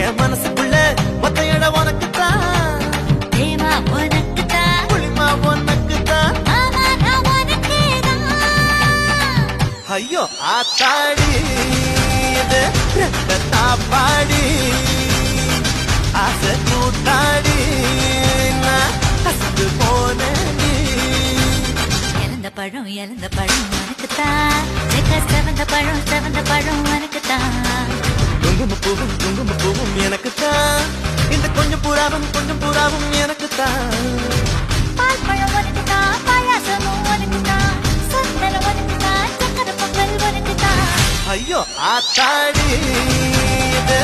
என் மனசுக்குள்ள மொத்த இடம் உனக்குத்தான், தேவா உனக்குத்தான், புளிமா உனக்குத்தான். ஆமா நான் உனக்கேதான். ஐயோ ஆத்தாடி இது ரெட்ட தாப்பாடி, ஆசை கூட்டாடி நான் கசந்து போனேன். இழந்த பழம் உனக்குத்தான், செவந்த பழம் உனக்குத்தான். குங்குமப்பூவும் எனக்குத்தான், இந்த கொஞ்சம் புறாவும் எனக்குத்தான். பால் பழம் உனக்குத்தான், பாயாசமும் உனக்குத்தான், சந்தனம் உனக்குத்தான், சக்கரை பொங்கல் உனக்குத்தான். ஐயோ ஆத்தாடி இது